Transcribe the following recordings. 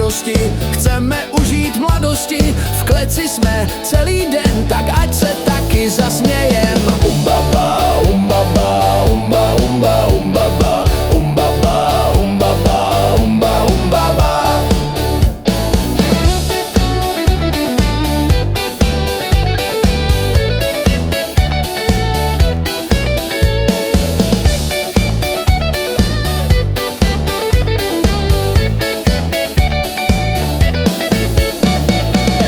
radosti, chceme užít mladosti. V kleci jsme celý den, tak ať se taky zasmějem. Umbaba, umbaba, umba, umba, umbaba, umbaba, umbaba, umba, umbaba.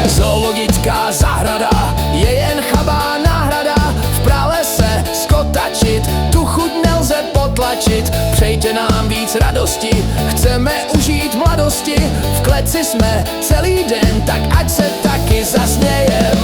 Zoologická zahrada je jen chabá náhrada. V pralese skotačit, tu chuť nelze potlačit. Přejte nám víc radosti, chceme užít mladosti. V kleci jsme celý den, tak ať se taky zasmějem.